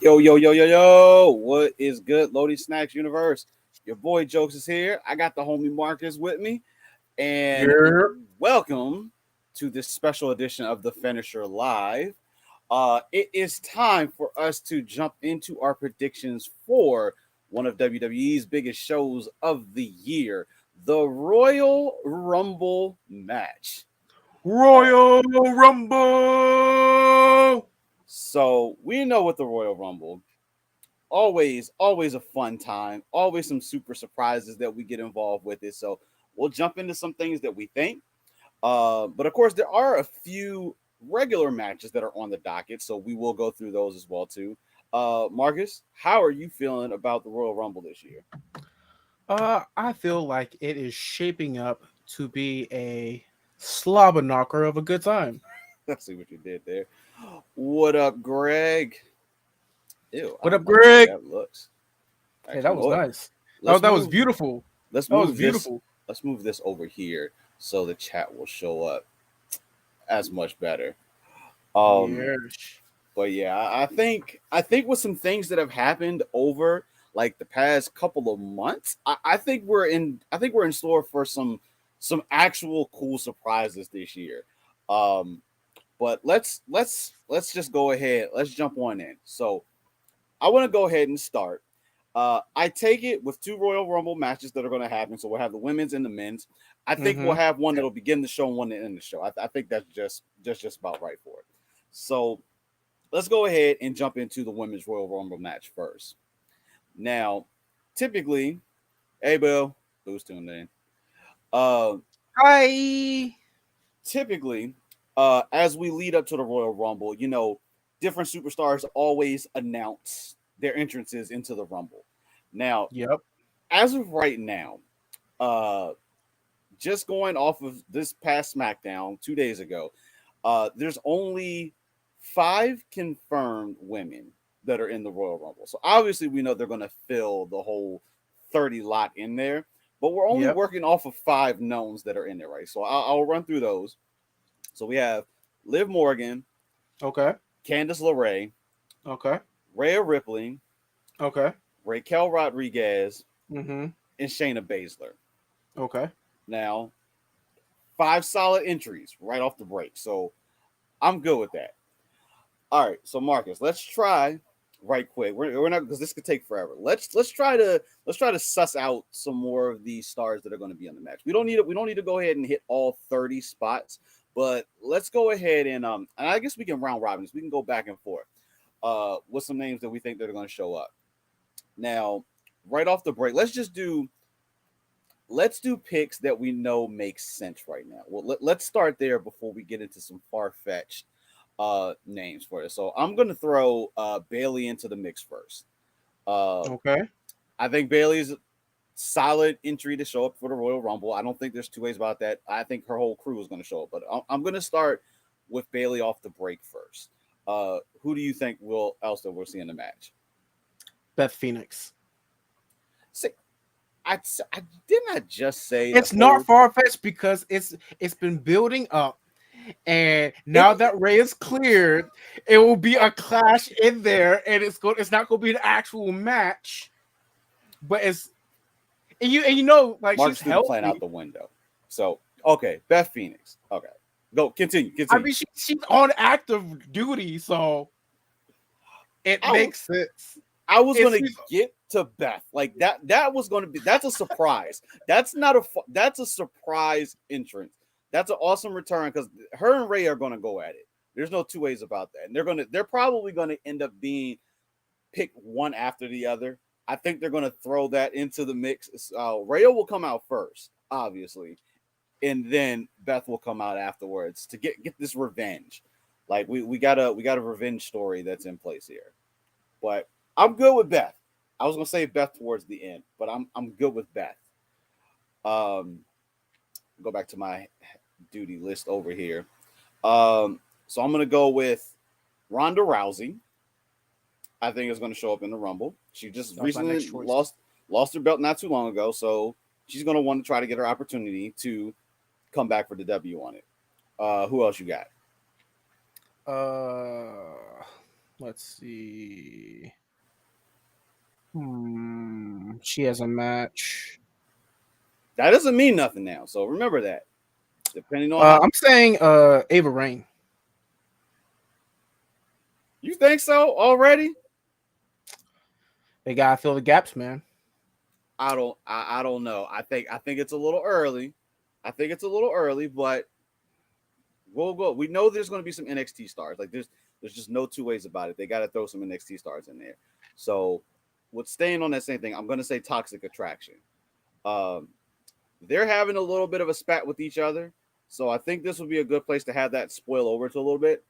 Yo, yo, yo, yo, yo. What is good, Lodi Snacks Universe? Your boy Jokes is here. I got the homie Marcus with me. And Yeah. welcome to this special edition of The Finisher Live. It is time for us to jump into our predictions for one of WWE's biggest shows of the year, the Royal Rumble match. Uh, Royal Rumble. so we know what the Royal Rumble always a fun time, always some super surprises that we get involved with it. So we'll jump into some things that we think, but of course there are a few regular matches that are on the docket, so we will go through those as well too. Marcus, how are you feeling about the Royal Rumble this year? I feel like it is shaping up to be a slobber knocker of a good time. Let's see what you did there. What up, Greg? Ew, I What don't up, like the way Greg? that looks. Hey, Actually, that you know was what? nice. let's That was move beautiful. let's That was move this beautiful. let's move this over here so the chat will show up as much better. Um, Yes. but yeah, I think with some things that have happened over like the past couple of months, I think we're in store for some actual cool surprises this year. Um, but let's just go ahead. Let's jump on in. So I want to go ahead and start. I take it with two Royal Rumble matches that are going to happen. So we'll have the women's and the men's. I think we'll Mm-hmm. have one that'll begin the show and one that end the show. I think that's just about right for it. So let's go ahead and jump into the women's Royal Rumble match first. Now, typically, hey Bill, who's tuned in? Uh, Hi. typically, as we lead up to the Royal Rumble, different superstars always announce their entrances into the Rumble. Now, Yep. as of right now, uh, just going off of this past SmackDown 2 days ago, there's only five confirmed women that are in the Royal Rumble. So obviously, we know they're going to fill the whole 30 lot in there, but we're only Yep. working off of five knowns that are in there, right? So I'll run through those. So we have Liv Morgan, Okay. Candice LeRae, Okay. Rhea Ripley, Okay. Raquel Rodriguez, Mm-hmm. and Shayna Baszler. Okay. Now, five solid entries right off the break. So I'm good with that. All right, so Marcus, let's try right quick. We're not because this could take forever. Let's try to suss out some more of these stars that are going to be on the match. We don't need to go ahead and hit all 30 spots, but let's go ahead and I guess we can round robin this. We can go back and forth with some names that we think that are going to show up. Now, right off the break, let's do picks that we know make sense right now. Well, let's start there before we get into some far fetched names for it. So I'm gonna throw Bailey into the mix first. Uh, Okay. I think Bailey's solid entry to show up for the Royal Rumble. I don't think there's two ways about that. I think her whole crew is going to show up, but I'm going to start with Bailey off the break first. Who do you think will else that we'll see in the match? Beth Phoenix. See, I did not just say the It's not whole far fetched because it's been building up. And it. now that Ray is cleared, it will be a clash in there, and it's not gonna be an actual match, but it's and you know like she's Marcus threw the plan out healthy. the window. So okay, Beth Phoenix. Okay, go continue, I continue. mean she's on active duty, so it I makes sense. I was It's gonna get to Beth like that. That was gonna be that's a surprise. That's a surprise entrance. That's an awesome return because her and Ray are gonna go at it. There's no two ways about that. And they're probably gonna end up being picked one after the other. I think they're gonna throw that into the mix. Ray will come out first, obviously, and then Beth will come out afterwards to get this revenge. Like we got a revenge story that's in place here. But I'm good with Beth. I was gonna say Beth towards the end, but I'm good with Beth. Um, go back to my duty list over here. So I'm gonna go with Ronda Rousey. I think is gonna show up in the Rumble. She just that was my next recently choice. lost her belt not too long ago, so she's gonna want to try to get her opportunity to come back for the W on it. Who else you got? Uh Let's see. She has a match. That doesn't mean nothing now. So remember that. Depending on how I'm saying Ava Rain. you think so already. They gotta fill the gaps, man. I don't know. I think it's a little early. I think it's a little early, but we'll go. We know there's going to be some NXT stars. Like there's just no two ways about it. They got to throw some NXT stars in there. So, with staying on that same thing, I'm going to say Toxic Attraction. Um, they're having a little bit of a spat with each other, so I think this would be a good place to have that spoil over to a little bit.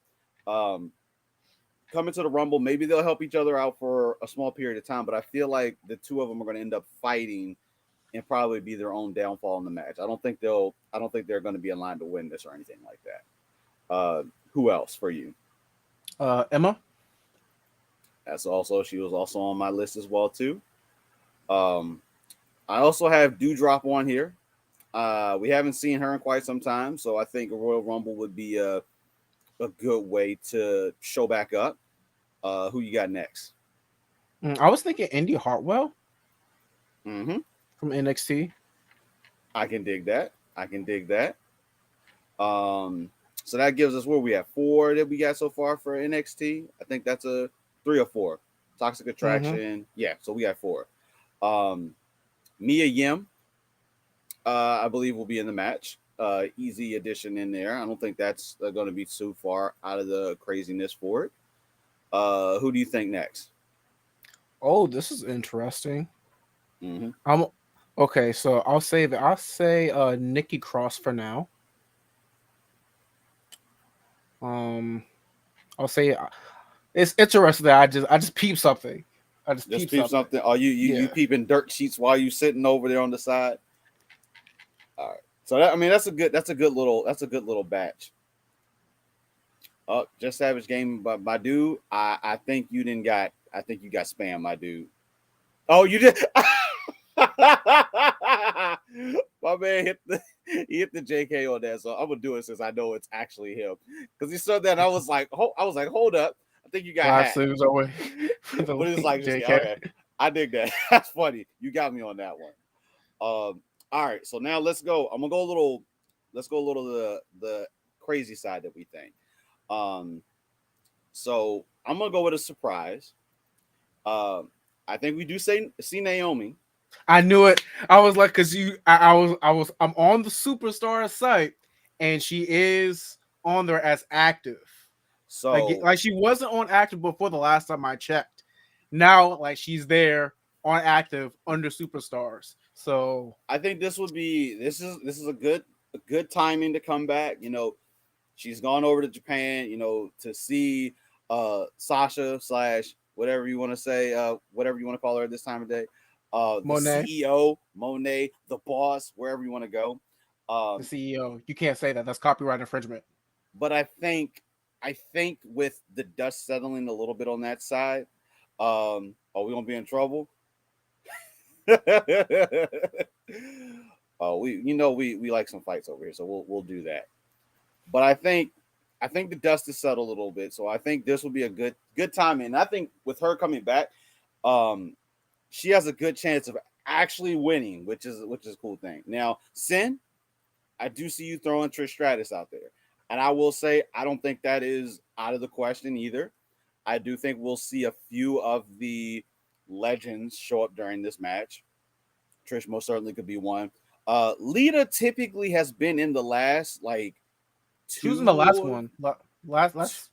Um, Coming to the Rumble, maybe they'll help each other out for a small period of time, but I feel like the two of them are going to end up fighting and probably be their own downfall in the match. I don't think they're going to be in line to win this or anything like that. Who else for you? Emma. She was also on my list as well too. I also have Dewdrop on here. We haven't seen her in quite some time, so I think a Royal Rumble would be a good way to show back up. Who you got next? I was thinking Indy Hartwell Mm-hmm. from NXT. I can dig that. So that gives us where we have 4 that we got so far for NXT. I think that's a 3 or 4. Toxic Attraction. Mm-hmm. Yeah, so we got 4. Mia Yim, I believe, will be in the match. Easy addition in there. I don't think that's going to be too far out of the craziness for it. Who do you think next? Oh, this is interesting. Mm-hmm. Okay, so I'll say Nikki Cross for now. I'll say it's interesting that I just peep something. I just peep something. Are you peeping dirt sheets while you sitting over there on the side? All right. So that's a good little batch. Just Savage Game by my dude. I think you got spam, my dude. Oh, you did. My man hit the JK on that, so I'm gonna do it since I know it's actually him. Because he said that, and I was like, hold up, I think you got hacked. But it's like, JK. Okay, I dig that. That's funny. You got me on that one. All right, so now let's go. I'm gonna go a little. Let's go a little the crazy side that we think. So I'm gonna go with a surprise. I think we do see Naomi. I knew it. I was like, cause I'm on the Superstar site, and she is on there as active. So like she wasn't on active before the last time I checked. Now like she's there on active under Superstars. So I think this is a good timing to come back. You know, she's gone over to Japan. You know, to see Sasha / whatever you want to say, whatever you want to call her at this time of day. The Monet. CEO, Monet, the boss, wherever you want to go. The CEO. You can't say that. That's copyright infringement. But I think with the dust settling a little bit on that side, are we gonna be in trouble? We like some fights over here, so we'll do that. But I think the dust is settled a little bit, so I think this will be a good time. And I think with her coming back, she has a good chance of actually winning, which is a cool thing. Now, Sin, I do see you throwing Trish Stratus out there. And I will say, I don't think that is out of the question either. I do think we'll see a few of the legends show up during this match. Trish most certainly could be one. Lita typically has been in the last, like, 2. She was in the last one. Last.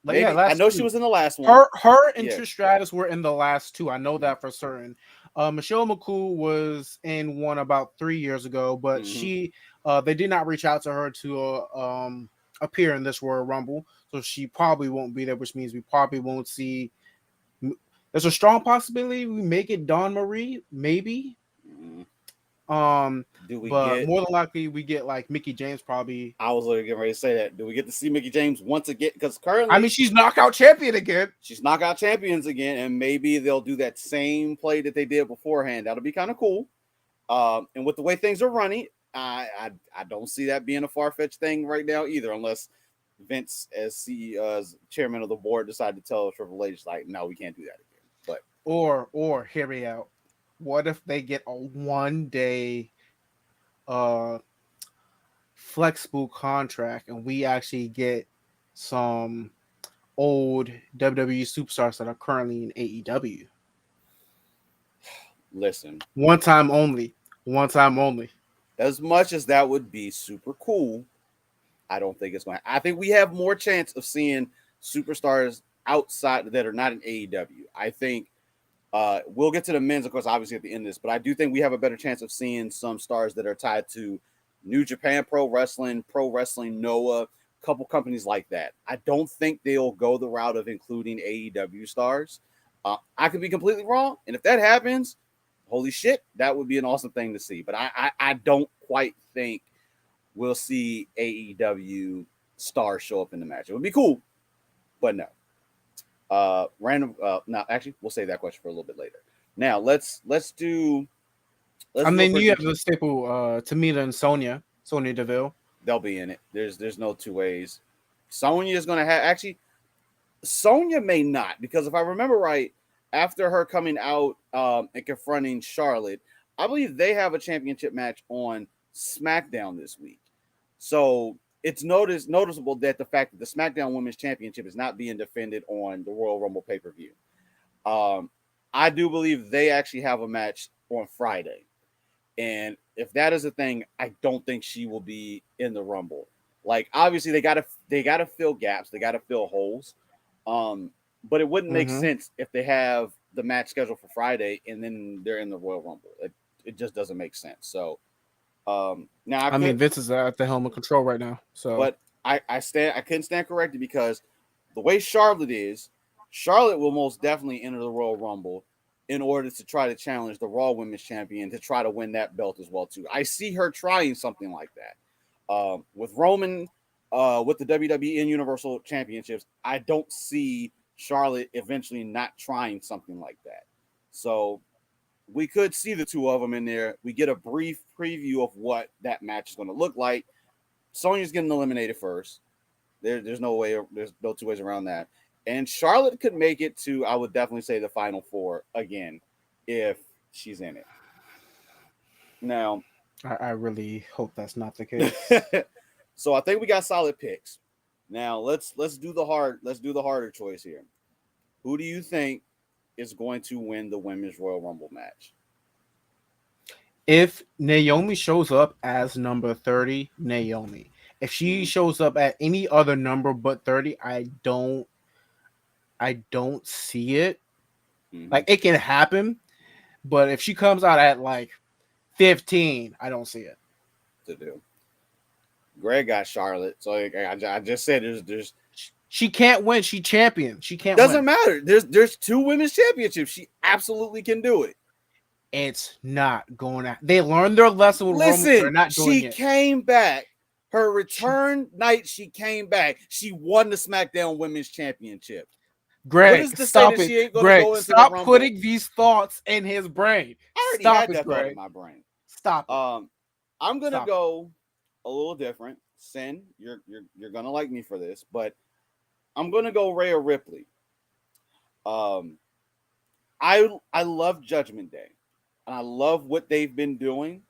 Maybe. Yeah, I know 2. She was in the last one. Her and Trish Stratus were in the last 2. I know that for certain. Michelle McCool was in one about 3 years ago, but they did not reach out to her to appear in this Royal Rumble, so she probably won't be there, which means we probably won't see. There's a strong possibility we make it Dawn Marie, maybe. More than likely we get like Mickie James probably. I was literally getting ready to say that. Do we get to see Mickie James once again? Because currently, I mean, she's knockout champion again. She's knockout champions again, and maybe they'll do that same play that they did beforehand. That'll be kind of cool. And with the way things are running, I don't see that being a far-fetched thing right now either, unless Vince, as CEO, as chairman of the board, decided to tell Triple H, like, no, we can't do that again. But or hear me out. What if they get a 1 day flexible contract and we actually get some old WWE superstars that are currently in AEW? listen, One time only. as much as that would be super cool, I don't think it's going to. I think we have more chance of seeing superstars outside that are not in AEW. I think we'll get to the men's, of course, obviously at the end of this, but I do think we have a better chance of seeing some stars that are tied to New Japan Pro Wrestling, Noah, a couple companies like that. I don't think they'll go the route of including AEW stars. I could be completely wrong, and if that happens, holy shit, that would be an awesome thing to see. But I don't quite think we'll see AEW stars show up in the match. It would be cool, but no. Now actually we'll save that question for a little bit later. Now let's do I mean, you have the staple Tamina and Sonya Deville. They'll be in it. There's no two ways. Sonya is gonna have actually Sonya may not, because if I remember right, after her coming out and confronting Charlotte, I believe they have a championship match on SmackDown this week. So it's noticeable that the fact that the SmackDown Women's Championship is not being defended on the Royal Rumble pay-per-view. I do believe they actually have a match on Friday. And if that is a thing, I don't think she will be in the Rumble. Like, obviously they gotta fill gaps, they gotta fill holes. But it wouldn't make sense if they have the match scheduled for Friday and then they're in the Royal Rumble. It just doesn't make sense. So now I mean, Vince is at the helm of control right now. So, but I couldn't stand corrected, because the way Charlotte is, Charlotte will most definitely enter the Royal Rumble in order to try to challenge the Raw Women's Champion to try to win that belt as well too. I see her trying something like that with Roman, with the WWE and Universal Championships. I don't see Charlotte eventually not trying something like that. So we could see the two of them in there. We get a brief preview of what that match is going to look like. Sonya's getting eliminated first. There's no two ways around that. And Charlotte could make it to, I would definitely say, the Final Four again if she's in it. Now, I really hope that's not the case. So I think we got solid picks. Now let's do the harder choice here. Who do you think is going to win the Women's Royal Rumble match? If Naomi shows up as number 30, Naomi. If she shows up at any other number but 30, I don't see it. Like, it can happen, but if she comes out at like 15, I don't see it. To do. Greg got Charlotte, so I just said there's she can't win. She champion. She can't. Doesn't matter. There's two women's championships. She absolutely can do it. It's not going out. They learned their lesson with Listen, Roman. They're not doing she it. came back. Her return night, she came back. She won the SmackDown Women's Championship. Greg, stop it. Greg, stop putting these thoughts in his brain. I already had that thought in my brain. Stop. I'm gonna go a little different. Sin, you're gonna like me for this, but I'm gonna go Rhea Ripley. I love Judgment Day, and I love what they've been doing.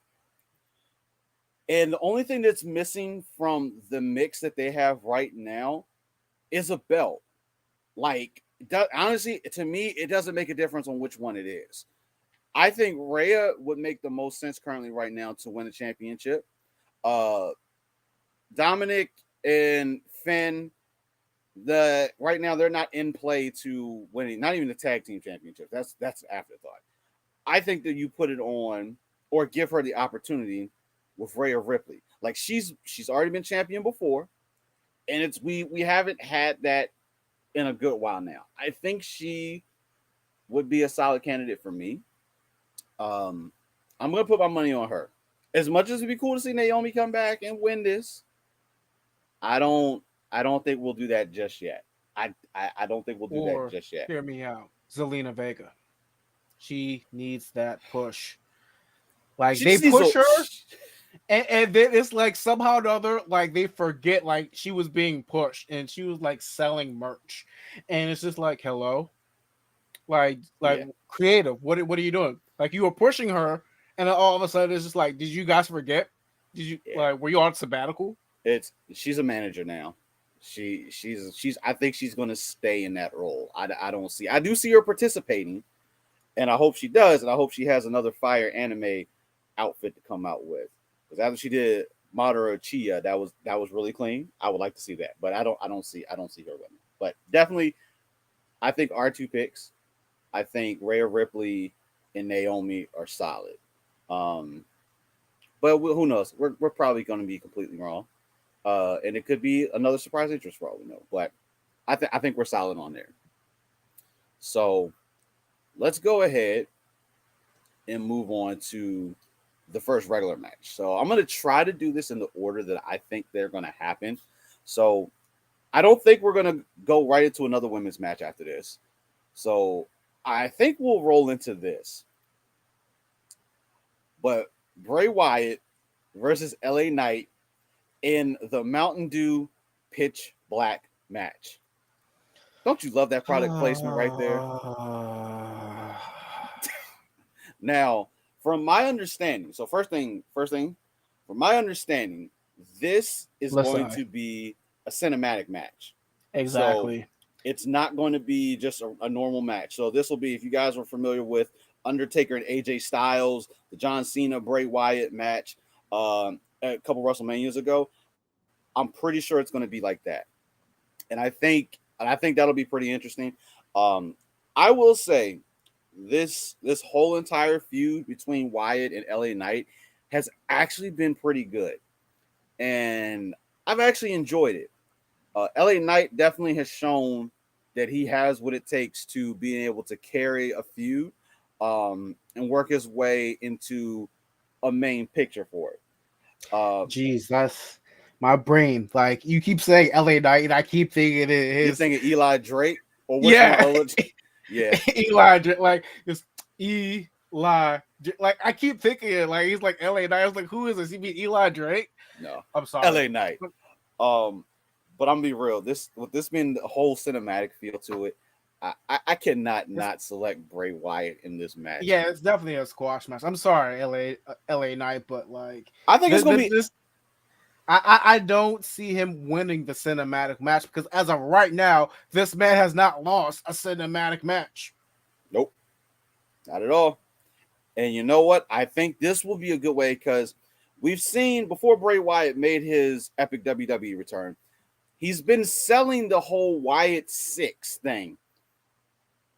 And the only thing that's missing from the mix that they have right now is a belt. Like, honestly, to me, it doesn't make a difference on which one it is. I think Rhea would make the most sense currently right now to win a championship. Dominic and Finn, right now they're not in play to winning, not even the tag team championship. That's afterthought. I think that you put it on or give her the opportunity with Rhea Ripley. Like, she's already been champion before, and we haven't had that in a good while now. I think she would be a solid candidate for me. I'm gonna put my money on her. As much as it'd be cool to see Naomi come back and win this, I don't think we'll do that just yet. I don't think we'll do that just yet. Hear me out. Zelina Vega. She needs that push. Like, they push her. And then it's like somehow or another, like they forget like she was being pushed and she was like selling merch, and it's just like hello, like Yeah, creative. What are you doing? Like you were pushing her, and then all of a sudden it's just like, did you guys forget? Did you yeah. like were you on sabbatical? She's a manager now. She's I think she's going to stay in that role. I don't see. I do see her participating, and I hope she does, and I hope she has another fire anime outfit to come out with. Because after she did Madara Chia, that was really clean. I would like to see that, but I don't see her winning. But definitely, I think our two picks. I think Rhea Ripley and Naomi are solid. Um, but who knows? We're probably going to be completely wrong, and it could be another surprise interest for all we know. But I think we're solid on there. So let's go ahead and move on to the first regular match. So I'm going to try to do this in the order that I think they're going to happen. So I don't think we're going to go right into another women's match after this. So I think we'll roll into this. But Bray Wyatt versus LA Knight in the Mountain Dew Pitch Black match. Don't you love that product placement right there? Now, from my understanding, so first thing, from my understanding, this is going Listen, to be a cinematic match. So exactly. it's not going to be just a normal match. So this will be, if you guys are familiar with Undertaker and AJ Styles, the John Cena Bray Wyatt match a couple WrestleManias ago, I'm pretty sure it's going to be like that. And I think that'll be pretty interesting. Um, I will say this whole entire feud between Wyatt and LA Knight has actually been pretty good, and I've actually enjoyed it. LA Knight definitely has shown that he has what it takes to being able to carry a feud and work his way into a main picture for it. Uh, Jeez, that's my brain. Like you keep saying LA Knight, and I keep thinking it you're is thinking Eli Drake or which one? yeah, Or which? Yeah, Eli, like it's Eli. Like I keep thinking it, like he's like LA Knight. I was like, who is this? He mean Eli Drake? no, I'm sorry. LA Knight. Um, but I'm gonna be real. This with this being the whole cinematic feel to it, I cannot It's, not select Bray Wyatt in this match. yeah, it's definitely a squash match. I'm sorry, LA Knight, but like I think it's gonna be this I don't see him winning the cinematic match because as of right now, this man has not lost a cinematic match. nope, not at all. And you know what? I think this will be a good way because we've seen before Bray Wyatt made his epic WWE return, he's been selling the whole Wyatt Six thing.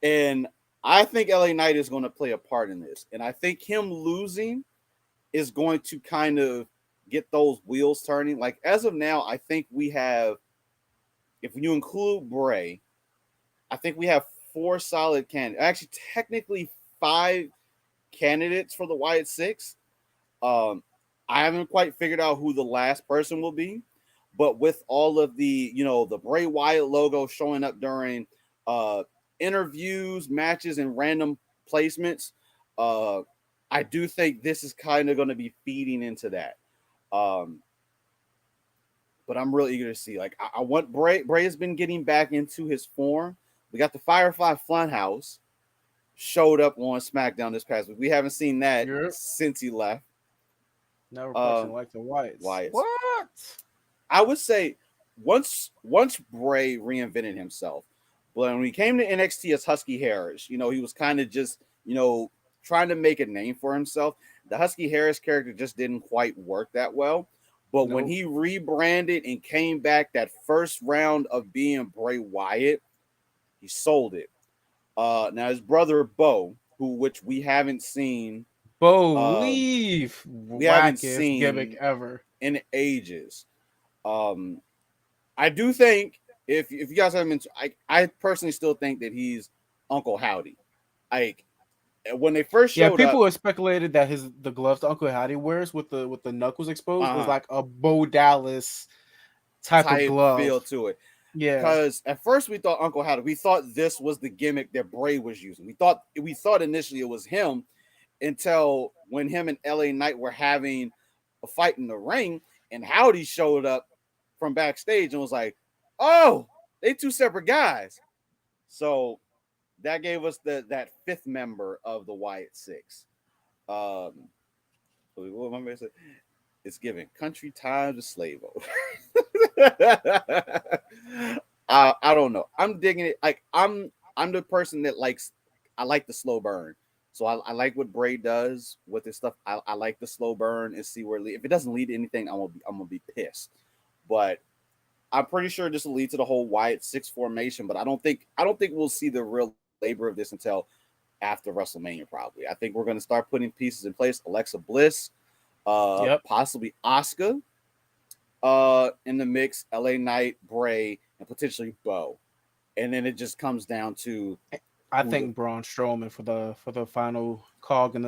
And I think LA Knight is going to play a part in this. And I think him losing is going to kind of get those wheels turning. Like as of now, I think we have, if you include Bray, I think we have four solid candidates. Actually, technically five candidates for the Wyatt Six. Um, I haven't quite figured out who the last person will be, but with all of the the Bray Wyatt logo showing up during uh, interviews, matches, and random placements, uh, I do think this is kind of going to be feeding into that. Um, but I'm really eager to see. Like I want Bray. Bray has been getting back into his form. We got the Firefly Funhouse showed up on SmackDown this past week. We haven't seen that You're since he left. never Uh, question like the Wyatts. Wyatt. What? I would say once Bray reinvented himself, but when he came to NXT as Husky Harris, he was kind of just trying to make a name for himself. The Husky Harris character just didn't quite work that well. But when Nope. he rebranded and came back that first round of being Bray Wyatt, he sold it. Now his brother Bo, which Bo uh, leave. we haven't Wackest gimmick seen ever. in ages. Um, I do think if you guys haven't been, I personally still think that he's Uncle Howdy. Like when they first Yeah, showed people up, have speculated that the gloves that Uncle Hattie wears with the knuckles exposed is uh like a Bo Dallas type of type glove. feel to it. Yeah. Because at first we thought Uncle Howdy, we thought this was the gimmick that Bray was using. We thought initially it was him until when him and LA Knight were having a fight in the ring, and Howdy showed up from backstage and was like, "Oh, they two separate guys." So that gave us that fifth member of the Wyatt Six. What am I saying? It's giving country time to slave I don't know. I'm digging it. Like I'm the person that likes. I like the slow burn. So I like what Bray does with this stuff. I like the slow burn and see where it leads. If it doesn't lead to anything, I'm gonna be pissed. But I'm pretty sure this will lead to the whole Wyatt Six formation. But I don't think we'll see the real labor of this until after WrestleMania. Probably. I think we're gonna start putting pieces in place. Alexa Bliss, possibly Asuka, in the mix. LA Knight, Bray, and potentially Bo. And then it just comes down to I think Braun Strowman for the final cog in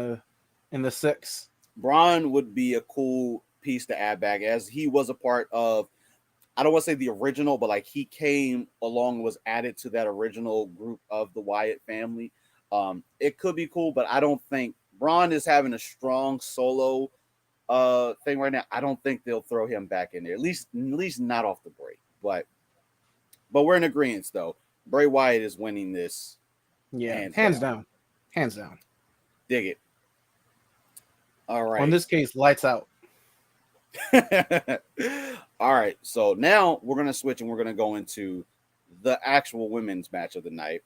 the six. Braun would be a cool piece to add back, as he was a part of, I don't want to say the original, but like he came along, was added to that original group of the Wyatt family. It could be cool, but I don't think Braun is having a strong solo thing right now. I don't think they'll throw him back in there, at least not off the break. But we're in agreement though. Bray Wyatt is winning this. Yeah, hands down. Dig it. All right. On this case, lights out. All right. So now we're gonna switch and we're gonna go into the actual women's match of the night,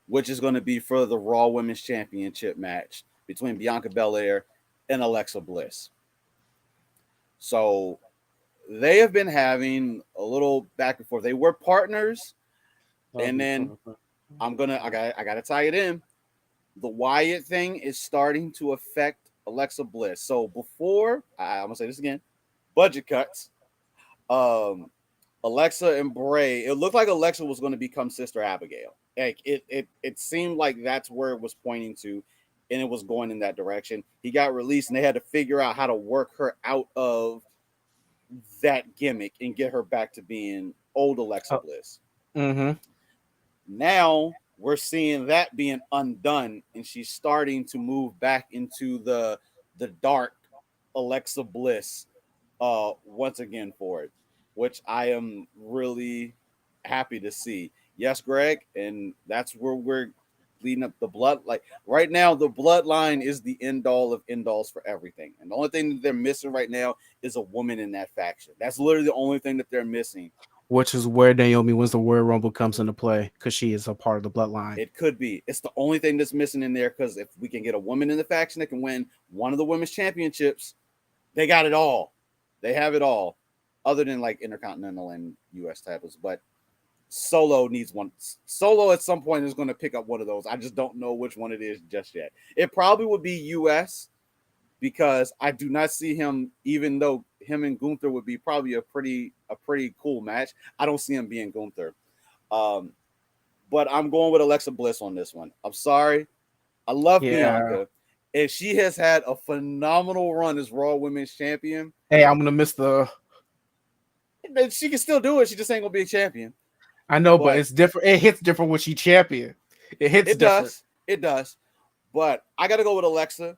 which is going to be for the Raw Women's Championship match between Bianca Belair and Alexa Bliss. So they have been having a little back and forth. They were partners, and then I gotta tie it in. The Wyatt thing is starting to affect Alexa Bliss. So before, I'm gonna say this again, budget cuts. Alexa and Bray, it looked like Alexa was going to become Sister Abigail. Like it seemed like that's where it was pointing to, and it was going in that direction. He got released, and they had to figure out how to work her out of that gimmick and get her back to being old Alexa Bliss. Mm-hmm. Now we're seeing that being undone, and she's starting to move back into the dark Alexa Bliss once again for it, which I am really happy to see. Yes, Greg, and that's where we're leading up the blood. Like right now, the bloodline is the end all of end alls for everything. And the only thing that they're missing right now is a woman in that faction. That's literally the only thing that they're missing. Which is where Naomi wins the Royal Rumble comes into play, because she is a part of the bloodline. It could be. It's the only thing that's missing in there, because if we can get a woman in the faction that can win one of the women's championships, they got it all. They have it all, other than like Intercontinental and US titles. But Solo needs one. Solo at some point is going to pick up one of those. I just don't know which one it is just yet. It probably would be US, because I do not see him, even though him and Gunther would be probably a pretty cool match. I don't see him being Gunther. But I'm going with Alexa Bliss on this one. I'm sorry. I love Bianca. And she has had a phenomenal run as Raw Women's Champion. Hey, I'm going to miss the... She can still do it. She just ain't going to be a champion. I know, but it's different. It hits different when she champion. It does. But I got to go with Alexa.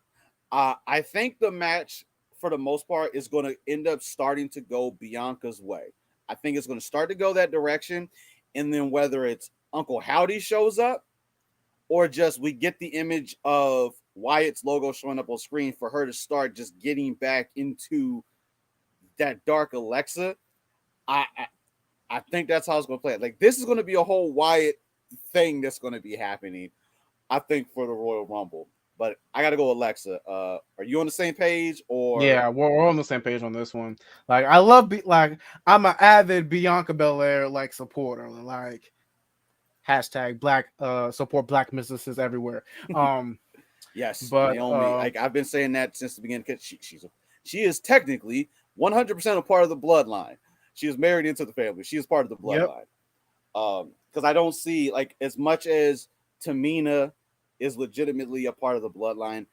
I think the match, for the most part, is going to end up starting to go Bianca's way. I think it's going to start to go that direction. And then whether it's Uncle Howdy shows up, or just we get the image of Wyatt's logo showing up on screen for her to start just getting back into that dark Alexa, I think that's how it's going to play. Like, this is going to be a whole Wyatt thing that's going to be happening, I think, for the Royal Rumble. But I got to go Alexa. Are you on the same page? Or yeah, we're on the same page on this one. Like, I love I'm an avid Bianca Belair supporter. Like, hashtag Black support Black businesses everywhere. Yes, but Naomi, I've been saying that since the beginning, because she is technically 100% a part of the bloodline. She is married into the family. She is part of the bloodline. Because I don't see, like, as much as Tamina is legitimately a part of the bloodline,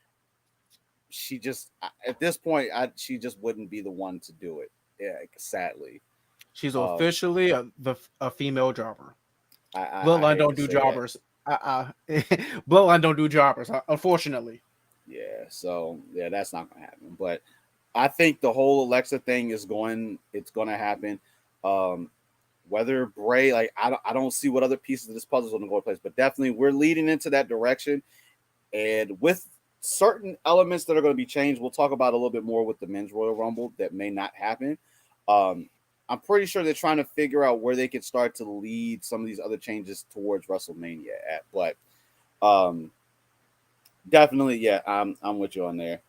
she just, at this point, she just wouldn't be the one to do it. Yeah, sadly. She's officially a female jobber. Bloodline don't do jobbers. Bloodline don't do jobbers, unfortunately. Yeah, so yeah, that's not gonna happen. But I think the whole Alexa thing it's gonna happen. Um, whether Bray, like I don't see what other pieces of this puzzle is gonna go in place, but definitely we're leading into that direction. And with certain elements that are going to be changed, we'll talk about a little bit more with the men's Royal Rumble that may not happen. Um, I'm pretty sure they're trying to figure out where they can start to lead some of these other changes towards WrestleMania at. But um, definitely, yeah, I'm with you on there.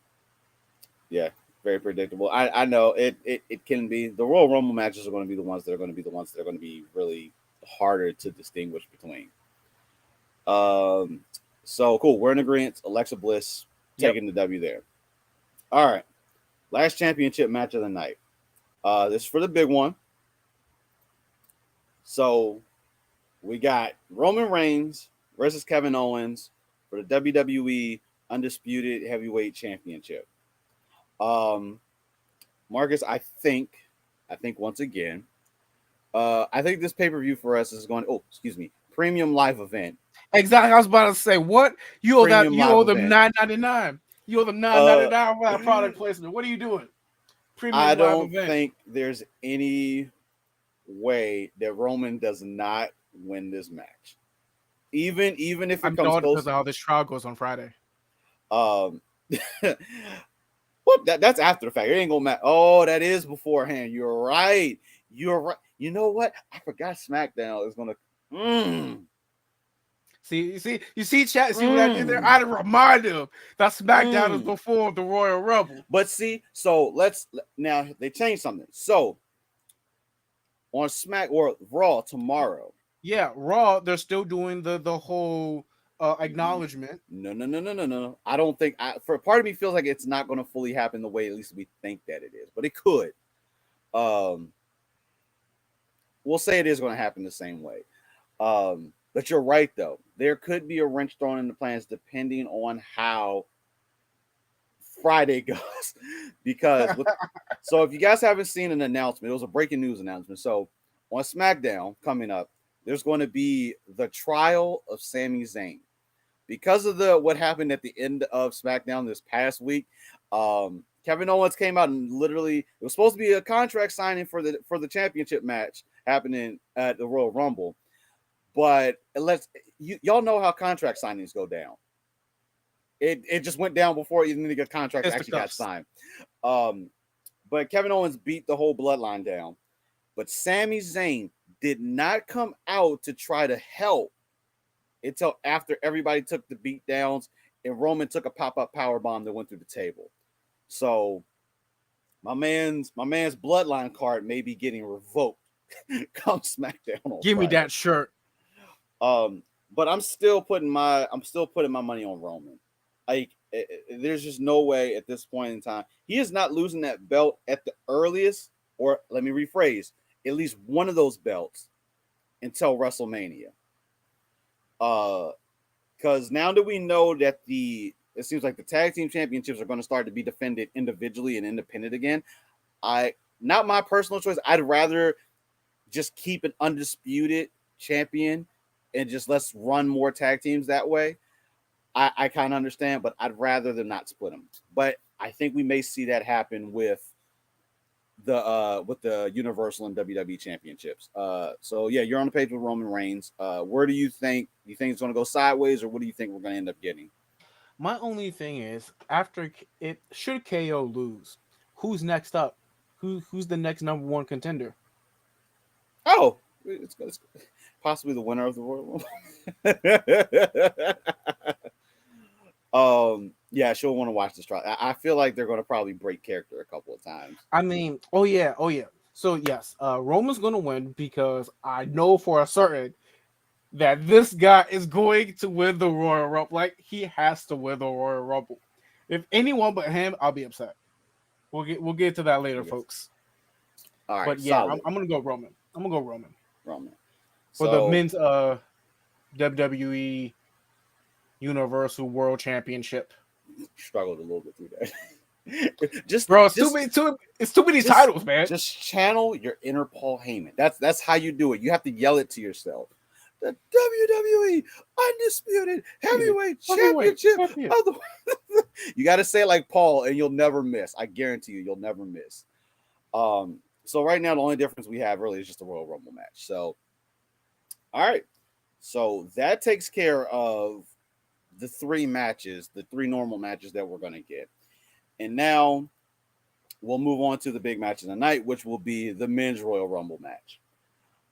Yeah, very predictable. I know it can be the Royal Rumble matches are going to be the ones that are going to be the ones that are going to be really harder to distinguish between. Um, so cool. We're in agreement. Alexa Bliss Yep. taking the W there. All right. Last championship match of the night. This is for the big one. So we got Roman Reigns versus Kevin Owens for the WWE Undisputed Heavyweight Championship. Marcus, I think once again, I think this pay per view for us is going. Oh, excuse me, premium live event. Exactly. I was about to say, what you owe that? Premium You live owe them event. $9.99. You owe them $9.99 for that product placement. What are you doing? I Premium live don't event. think there's any way that Roman does not win this match. Even if it I'm comes done close. because of how this trial goes on Friday. Um, well, that's after the fact. It ain't gonna matter. Oh, that is beforehand. You're right. You're right. You know what? I forgot SmackDown is gonna. See, chat. See what I did there? I had to remind him that SmackDown is before the Royal Rumble. But see, so let's now they changed something. So on Smack or Raw tomorrow. Yeah, Raw. They're still doing the whole acknowledgement. No. I don't think. For part of me feels like it's not going to fully happen the way at least we think that it is, but it could. We'll say it is going to happen the same way. But you're right though. There could be a wrench thrown in the plans depending on how Friday goes. Because so if you guys haven't seen an announcement, it was a breaking news announcement. So on SmackDown coming up, there's going to be the trial of Sami Zayn. Because of what happened at the end of SmackDown this past week, Kevin Owens came out and literally it was supposed to be a contract signing for the championship match happening at the Royal Rumble, but y'all know how contract signings go down. It just went down before even the contract actually got signed. But Kevin Owens beat the whole bloodline down, but Sami Zayn did not come out to try to help until after everybody took the beat downs and Roman took a pop-up power bomb that went through the table. So my man's bloodline card may be getting revoked come SmackDown on Give Friday. me that shirt. But I'm still putting my money on Roman. Like there's just no way at this point in time. He is not losing that belt at the earliest, or let me rephrase, at least one of those belts until WrestleMania. Because now that we know that it seems like the tag team championships are going to start to be defended individually and independent again. Not my personal choice. I'd rather just keep an undisputed champion and just let's run more tag teams that way. I kind of understand, but I'd rather them not split them. But I think we may see that happen with the Universal and WWE championships. So yeah, you're on the page with Roman Reigns. Where do you think it's going to go sideways, or what do you think we're going to end up getting? My only thing is, after it, should KO lose, who's next up? Who's the next number one contender? Oh, it's possibly the winner of the Royal Rumble. Yeah, she'll want to watch this trial. I feel like they're going to probably break character a couple of times. I mean, oh yeah. So yes, Roman's going to win because I know for a certain that this guy is going to win the Royal Rumble. Like he has to win the Royal Rumble. If anyone but him, I'll be upset. We'll get to that later, folks. All right, but yeah, I'm gonna go Roman. Roman for the men's WWE Universal World Championship. Struggled a little bit through that. It's too many titles, man. Just channel your inner Paul Heyman. That's how you do it. You have to yell it to yourself. The WWE Undisputed Heavyweight Championship of the You got to say it like Paul, and you'll never miss. I guarantee you'll never miss. So right now, the only difference we have really is just the Royal Rumble match. So, all right. So that takes care of the three matches, the three normal matches that we're going to get. And now we'll move on to the big match of the night, which will be the men's Royal Rumble match.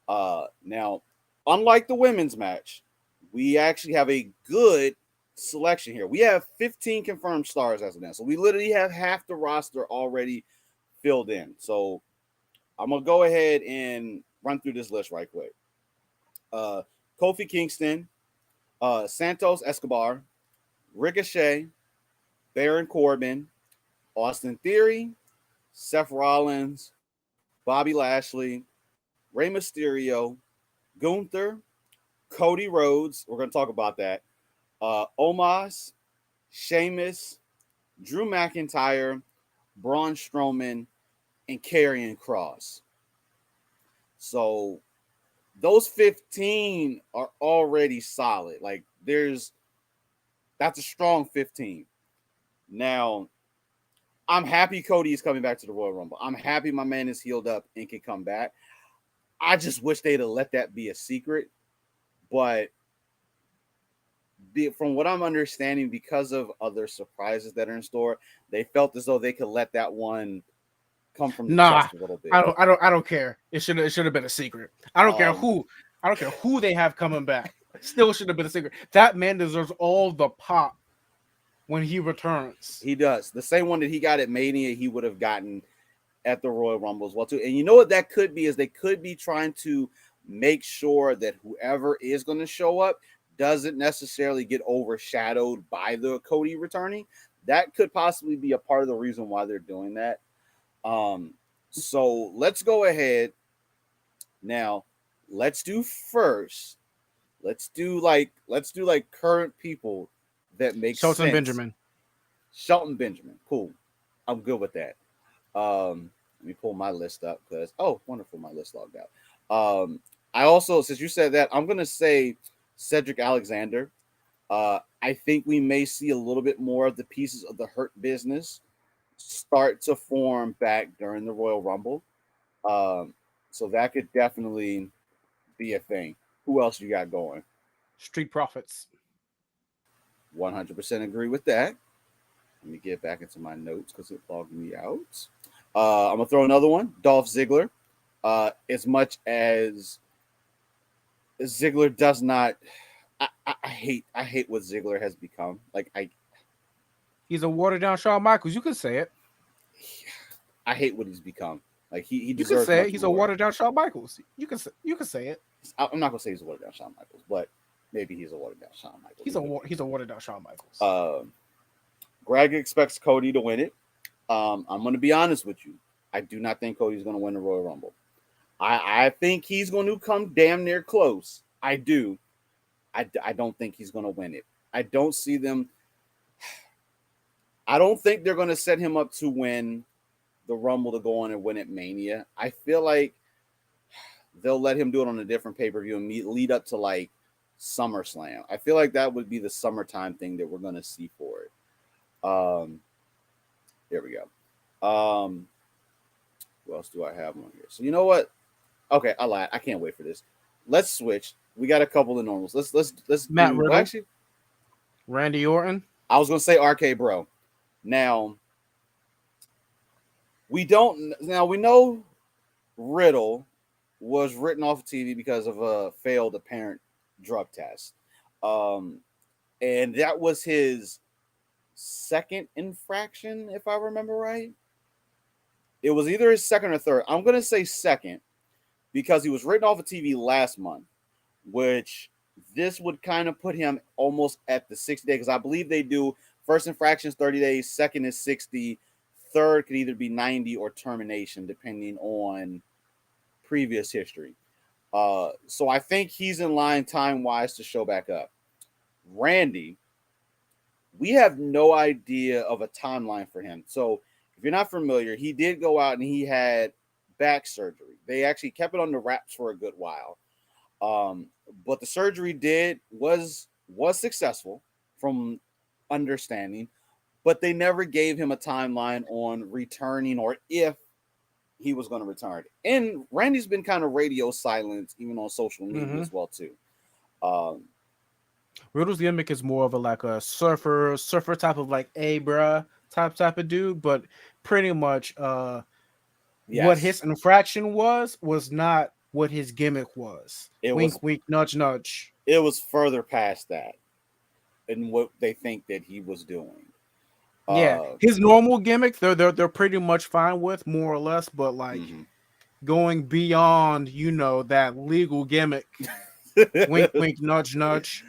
Now, unlike the women's match, we actually have a good selection here. We have 15 confirmed stars as of now. So we literally have half the roster already filled in. So I'm going to go ahead and run through this list right quick. Kofi Kingston, Santos Escobar, Ricochet, Baron Corbin, Austin Theory, Seth Rollins, Bobby Lashley, Rey Mysterio, Gunther, Cody Rhodes. We're going to talk about that. Omos, Sheamus, Drew McIntyre, Braun Strowman, and Karrion Kross. So those 15 are already solid. Like that's a strong 15. Now, I'm happy Cody is coming back to the Royal Rumble. I'm happy my man is healed up and can come back. I just wish they'd have let that be a secret. But from what I'm understanding, because of other surprises that are in store, they felt as though they could let that one come from the chest a little bit. I don't care. It should have been a secret. I don't care who they have coming back. Still should have been a secret. That man deserves all the pop when he returns. He does. The same one that he got at Mania, he would have gotten at the Royal Rumble as well too. And you know what that could be is they could be trying to make sure that whoever is going to show up doesn't necessarily get overshadowed by the Cody returning. That could possibly be a part of the reason why they're doing that. So let's go ahead now. Let's do current people that make sense. Shelton Benjamin. Cool. I'm good with that. Let me pull my list up because wonderful, my list logged out. I also, since you said that, I'm gonna say Cedric Alexander. I think we may see a little bit more of the pieces of the Hurt Business start to form back during the Royal Rumble. So that could definitely be a thing. Who else you got going? Street Profits. 100% agree with that. Let me get back into my notes because it logged me out. I'm gonna throw another one. Dolph Ziggler. As much as Ziggler does not, I hate what Ziggler has become. He's a watered down Shawn Michaels. You can say it. I hate what he's become. Like he you deserves. Can say it. He's a watered down Shawn Michaels. You can say it. I'm not gonna say he's a watered down Shawn Michaels, but maybe he's a watered down Shawn Michaels. He's a watered down Shawn Michaels. Greg expects Cody to win it. I'm gonna be honest with you. I do not think Cody's gonna win the Royal Rumble. I think he's going to come damn near close. I do. I don't think he's going to win it. I don't see them. I don't think they're going to set him up to win the Rumble to go on and win at Mania. I feel like they'll let him do it on a different pay-per-view and lead up to like SummerSlam. I feel like that would be the summertime thing that we're going to see for it. There we go. What else do I have on here? So you know what? Okay, I lied. I can't wait for this. Let's switch. We got a couple of normals. Let's Matt Riddle. Actually, Randy Orton. I was gonna say RK Bro. Now we know Riddle was written off of TV because of a failed apparent drug test. And that was his second infraction, if I remember right. It was either his second or third. I'm gonna say second. Because he was written off of TV last month, which this would kind of put him almost at the 60 day, because I believe they do first infraction is 30 days, second is 60, third could either be 90 or termination, depending on previous history. So I think he's in line time-wise to show back up. Randy, we have no idea of a timeline for him. So if you're not familiar, he did go out and he had back surgery. They actually kept it on the wraps for a good while. But the surgery was successful from understanding, but they never gave him a timeline on returning or if he was going to return. And Randy's been kind of radio silent, even on social media as well too. Riddle's gimmick is more of a like a surfer type of like a bruh type of dude, but pretty much what his infraction was not what his gimmick was. Wink, wink, nudge, nudge. It was further past that and what they think that he was doing. Yeah, his normal gimmick, they're pretty much fine with, more or less, but like going beyond, that legal gimmick. Wink, wink, nudge, nudge.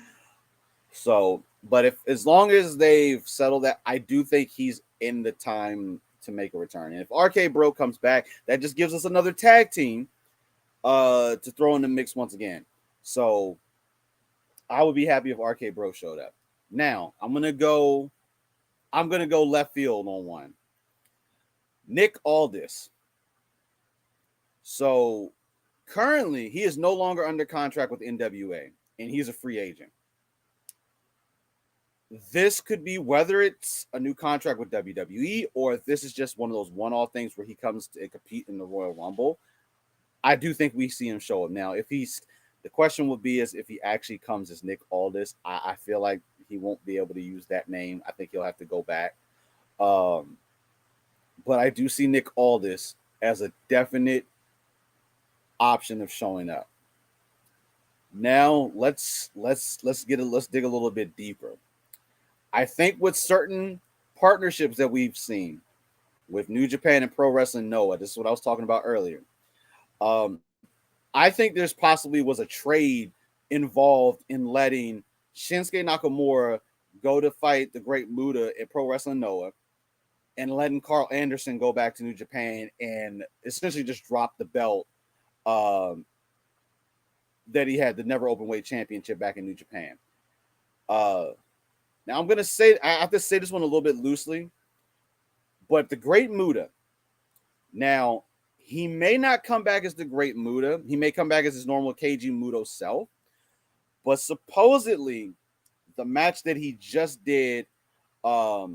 So, but as long as they've settled that, I do think he's in the time to make a return. And if RK Bro comes back, that just gives us another tag team to throw in the mix once again. So I would be happy if RK Bro showed up. Now I'm gonna go left field on one. Nick Aldis. So currently he is no longer under contract with NWA and he's a free agent. This could be whether it's a new contract with WWE or if this is just one of those one-off things where he comes to compete in the Royal Rumble. I do think we see him show up. Now, the question would be is if he actually comes as Nick Aldis. I feel like he won't be able to use that name. I think he'll have to go back. But I do see Nick Aldis as a definite option of showing up. Now let's dig a little bit deeper. I think with certain partnerships that we've seen with New Japan and Pro Wrestling Noah, this is what I was talking about earlier. I think there's possibly was a trade involved in letting Shinsuke Nakamura go to fight the Great Muta at Pro Wrestling Noah and letting Carl Anderson go back to New Japan and essentially just drop the belt that he had, the Never Openweight Championship back in New Japan. Now I'm gonna say I have to say this one a little bit loosely, but the Great Muta. Now he may not come back as the Great Muta. He may come back as his normal Keiji Muto self, but supposedly the match that he just did at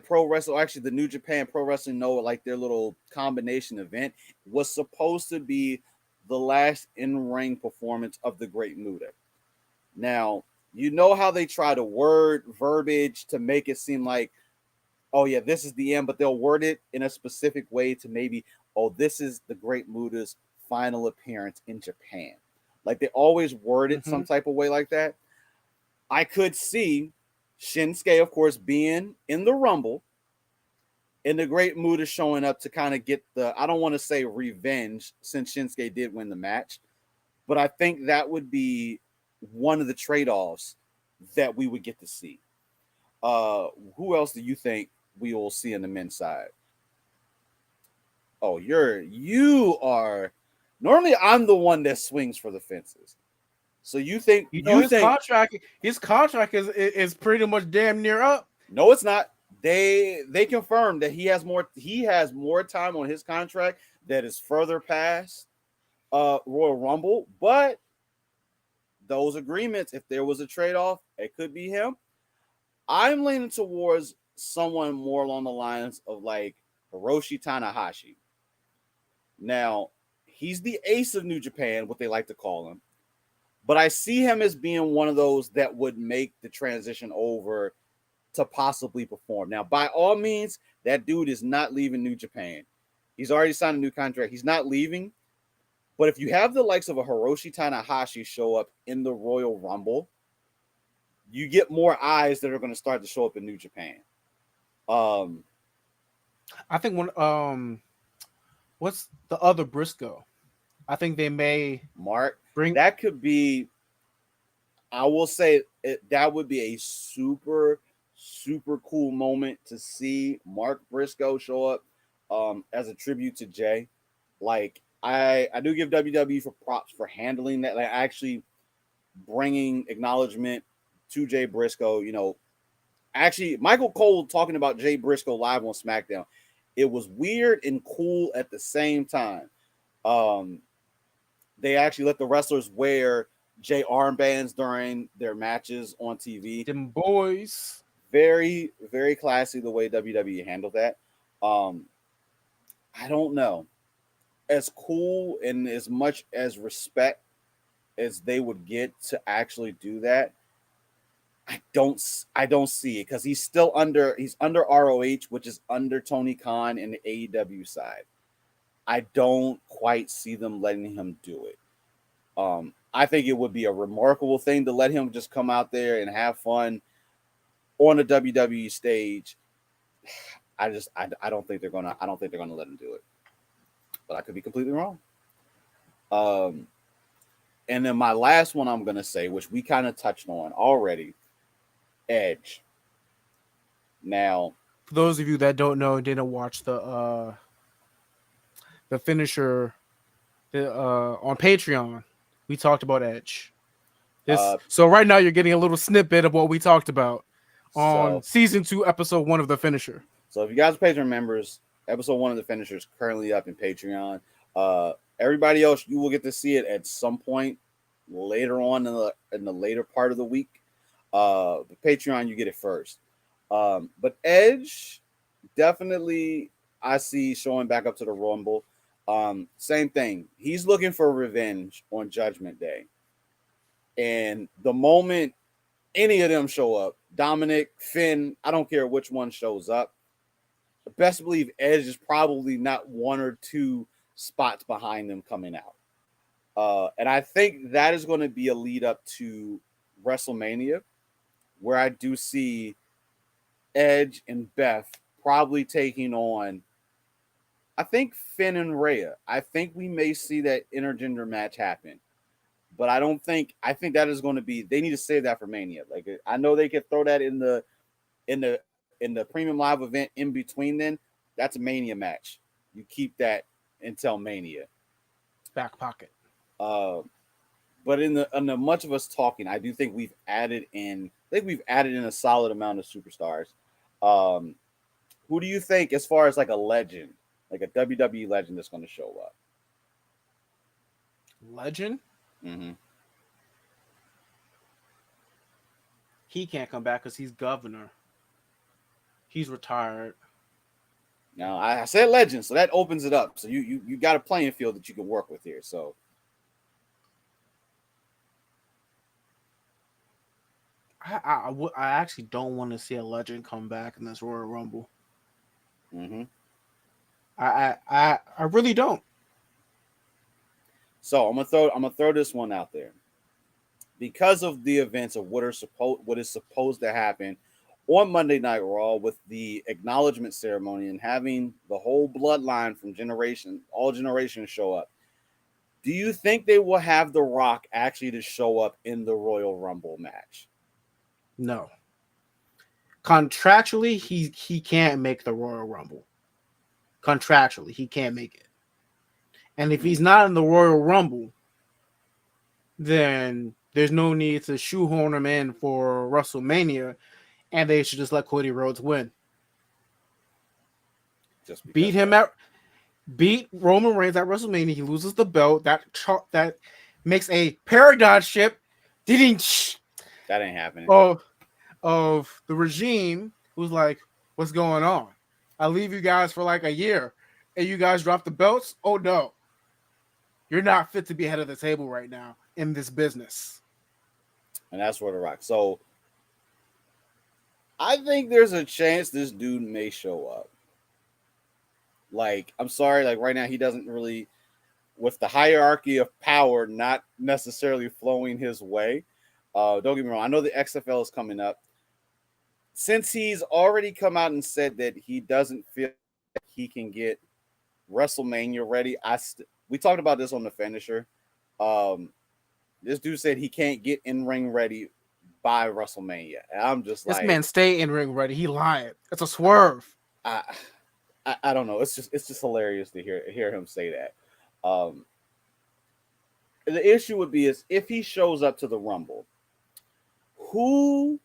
Pro Wrestling, actually the New Japan Pro Wrestling Noah, like their little combination event, was supposed to be the last in-ring performance of the Great Muta. Now, you know how they try to word verbiage to make it seem like, oh yeah, this is the end, but they'll word it in a specific way to maybe, oh, this is the Great Muta's final appearance in Japan. Like they always word it some type of way like that. I could see Shinsuke, of course, being in the Rumble and the Great Muta showing up to kind of get the, I don't want to say revenge since Shinsuke did win the match, but I think that would be one of the trade-offs that we would get to see. Who else do you think we will see in the men's side? Oh, you are normally I'm the one that swings for the fences. So you think his contract is pretty much damn near up. No, it's not. They confirmed that he has more time on his contract that is further past Royal Rumble, but those agreements, if there was a trade-off, it could be him. I'm leaning towards someone more along the lines of like Hiroshi Tanahashi. Now, he's the ace of New Japan, what they like to call him. But I see him as being one of those that would make the transition over to possibly perform. Now, by all means, that dude is not leaving New Japan. He's already signed a new contract. He's not leaving. But if you have the likes of a Hiroshi Tanahashi show up in the Royal Rumble, you get more eyes that are going to start to show up in New Japan. I think what's the other Briscoe? I think they may bring that could be. I will say that would be a super cool moment to see Mark Briscoe show up as a tribute to Jay. Like I do give WWE for props for handling that, like actually bringing acknowledgement to Jay Briscoe. You know, actually Michael Cole talking about Jay Briscoe live on SmackDown. It was weird and cool at the same time. They actually let the wrestlers wear Jay armbands during their matches on TV. Them boys. Very, very classy the way WWE handled that. Um, I don't know. As cool and as much as respect as they would get to actually do that, I don't see it because he's under ROH, which is under Tony Khan and the AEW side. I don't quite see them letting him do it. I think it would be a remarkable thing to let him just come out there and have fun on the WWE stage. I don't think they're gonna let him do it, but I could be completely wrong. Um, and then my last one I'm gonna say, which we kind of touched on already, Edge. Now, For those of you that don't know and didn't watch the finisher on Patreon, we talked about Edge. So right now you're getting a little snippet of what we talked about on season 2, episode 1 of the finisher. So if you guys are Patreon members, episode 1 of the finisher is currently up in Patreon. Everybody else, you will get to see it at some point later on in the later part of the week. The Patreon, you get it first. But Edge, definitely, I see showing back up to the Rumble. Same thing. He's looking for revenge on Judgment Day. And the moment any of them show up, Dominic, Finn, I don't care which one shows up, best believe Edge is probably not 1 or 2 spots behind them coming out. And I think that is going to be a lead up to WrestleMania, where I do see Edge and Beth probably taking on, I think, Finn and Rhea. I think we may see that intergender match happen. But I think that is going to be, they need to save that for Mania. Like, I know they could throw that in the premium live event in between then. That's a Mania match. You keep that until Mania. Back pocket. But in the much of us talking, I do think we've added in a solid amount of superstars. Who do you think, as far as like a legend, like a WWE legend, that's going to show up? Legend? Mm-hmm. He can't come back because he's governor. He's retired. Now I said legend, so that opens it up. So you got a playing field that you can work with here. So I actually don't want to see a legend come back in this Royal Rumble. mm-hmm. I really don't. So I'm gonna throw this one out there. Because of the events of what is supposed to happen on Monday Night Raw with the acknowledgement ceremony and having the whole bloodline from all generations show up, do you think they will have The Rock actually to show up in the Royal Rumble match? No. Contractually, he can't make the Royal Rumble. Contractually, he can't make it. And if he's not in the Royal Rumble, then there's no need to shoehorn him in for WrestleMania, and they should just let Cody Rhodes win. Beat Roman Reigns at WrestleMania. He loses the belt. That makes a paradigm shift. That ain't happening. Of the regime, who's like, what's going on? I leave you guys for like a year, and you guys drop the belts? Oh no. You're not fit to be head of the table right now in this business. And that's where The Rock. So I think there's a chance this dude may show up. Like, I'm sorry, like right now he doesn't really, with the hierarchy of power not necessarily flowing his way. Don't get me wrong. I know the XFL is coming up. Since he's already come out and said that he doesn't feel like he can get WrestleMania ready, we talked about this on the finisher. This dude said he can't get in ring ready by WrestleMania. And I'm just this man stay in ring ready. He lying. It's a swerve. I don't know. It's just hilarious to hear him say that. The issue would be is if he shows up to the Rumble, who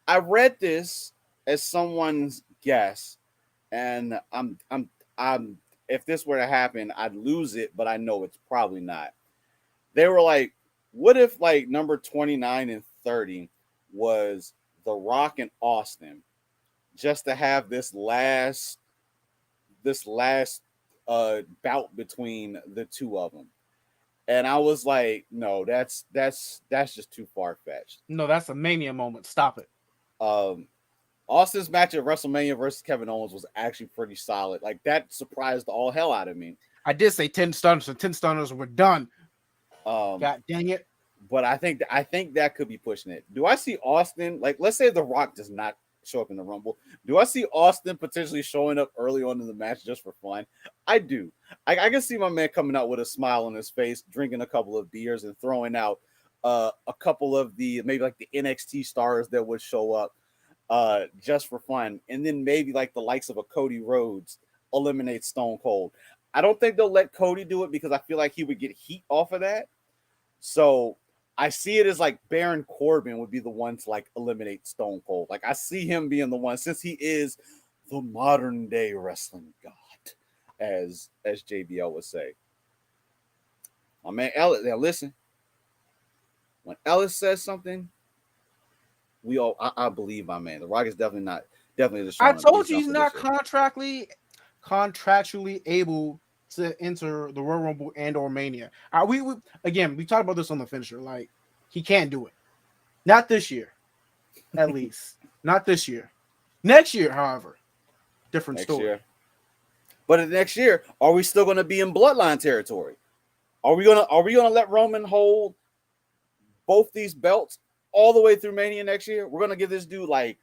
I read this as someone's guess, and I'm if this were to happen, I'd lose it, but I know it's probably not. They were like, what if like number 29 and 30 was The Rock and Austin just to have this last bout between the two of them. And I was like, no, that's just too far fetched. No, that's a Mania moment. Stop it. Um, Austin's match at WrestleMania versus Kevin Owens was actually pretty solid. Like that surprised all hell out of me. I did say 10 stunners, and 10 stunners were done. God dang it. But I think that could be pushing it. Do I see Austin, like, let's say The Rock does not show up in the Rumble? Do I see Austin potentially showing up early on in the match just for fun? I do. I can see my man coming out with a smile on his face, drinking a couple of beers, and throwing out a couple of the maybe like the NXT stars that would show up just for fun, and then maybe like the likes of a Cody Rhodes eliminate Stone Cold. I don't think they'll let Cody do it because I feel like he would get heat off of that. So I see it as like Baron Corbin would be the one to like eliminate Stone Cold. Like I see him being the one, since he is the modern day wrestling god, as JBL would say. My man Ellis, now listen. When Ellis says something, I believe my man. The Rock is definitely the. I told you he's not contractually able to enter the Royal Rumble and or Mania. We talked about this on the finisher. Like he can't do it. Not this year, at least. Not this year. Next year, however, different story. Year. But next year, are we still going to be in Bloodline territory? Are we gonna let Roman hold both these belts all the way through Mania next year? We're gonna give this dude like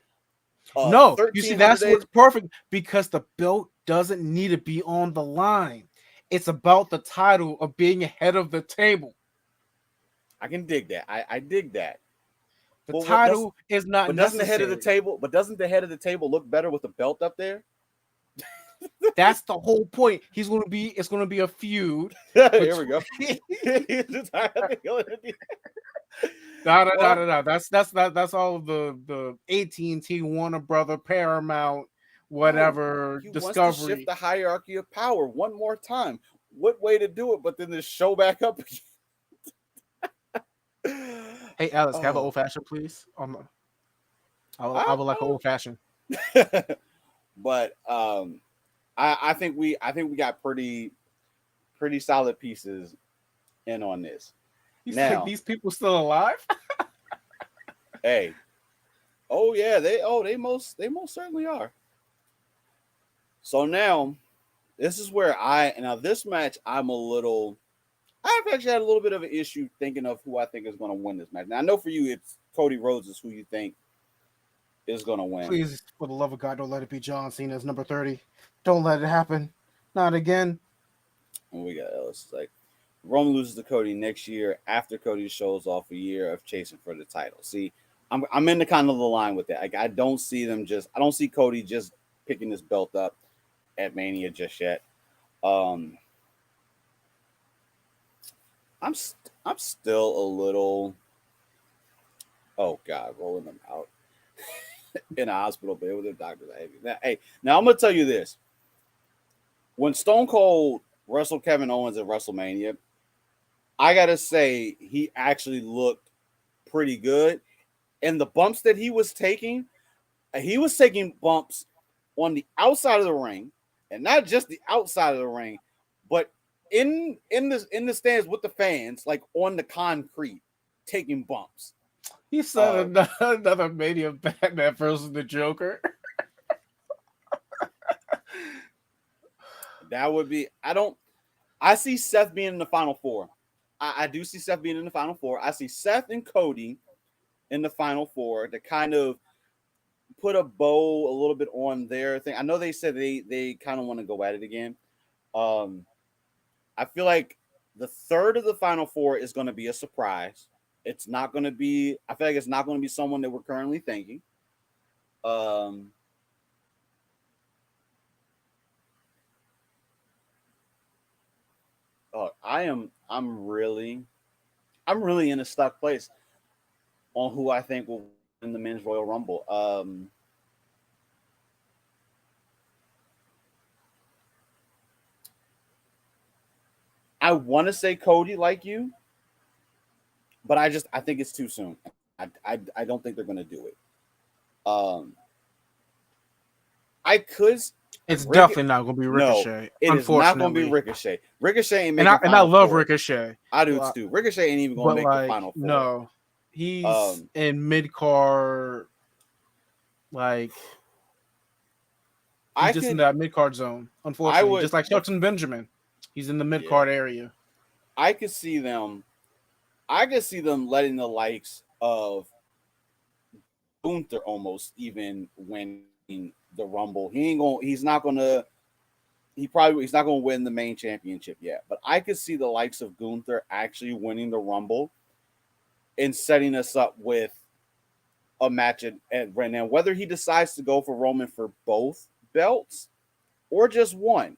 no. You see, that's what's perfect, because the belt doesn't need to be on the line. It's about the title of being ahead of the table. I can dig that. I dig that. The title is not. But doesn't the head of the table? But doesn't the head of the table look better with the belt up there? That's the whole point. It's going to be a feud. Here we go. No. That's all of the AT&T, Warner Brother, Paramount, whatever. He Discovery. Wants to shift the hierarchy of power one more time. What way to do it? But then just show back up again. Hey Alex, have an old fashioned, please. I would like an old fashioned. But I think we got pretty solid pieces in on this. You think these people still alive? Hey, oh yeah, they most certainly are. So now, this is where this match I've actually had a little bit of an issue thinking of who I think is going to win this match. Now I know for you it's Cody Rhodes is who you think is going to win. Please, for the love of God, don't let it be John Cena's number 30. Don't let it happen. Not again. And we got Ellis. Like, Roman loses to Cody next year after Cody shows off a year of chasing for the title. See, I'm in the kind of the line with that. Like, I don't see Cody just picking this belt up at Mania just yet. I'm still a little. Oh God, rolling them out in a hospital bed with a doctor. Now I'm gonna tell you this. When Stone Cold wrestled Kevin Owens at WrestleMania, I gotta say he actually looked pretty good. And the bumps that he was taking bumps on the outside of the ring, and not just the outside of the ring, but in the stands with the fans, like on the concrete, taking bumps. He said another Mania Batman versus the Joker. That would be. I see Seth being in the Final Four. I do see Seth being in the Final Four. I see Seth and Cody in the Final Four to kind of put a bow a little bit on their thing. I know they said they kind of want to go at it again. I feel like the third of the Final Four is going to be a surprise. It's not going to be. I feel like it's not going to be someone that we're currently thinking. I'm really in a stuck place on who I think will win the Men's Royal Rumble. I want to say Cody, like you, but I think it's too soon. I don't think they're going to do it. Um, I could. It's definitely not going to be No, Ricochet. it is not going to be Unfortunately, Ricochet. Ricochet ain't and making I Final love Four. Ricochet. I do too. Ricochet ain't even going to But make the like, Final Four. no, he's in mid card. Like, he's just in that mid card zone. Unfortunately, just like Shelton Benjamin, he's in the mid card area. I could see them. I could see them letting the likes of Gunther almost even win the Rumble. He's not gonna. He's not gonna win the main championship yet. But I could see the likes of Gunther actually winning the Rumble and setting us up with a match at right now. Whether he decides to go for Roman for both belts or just one,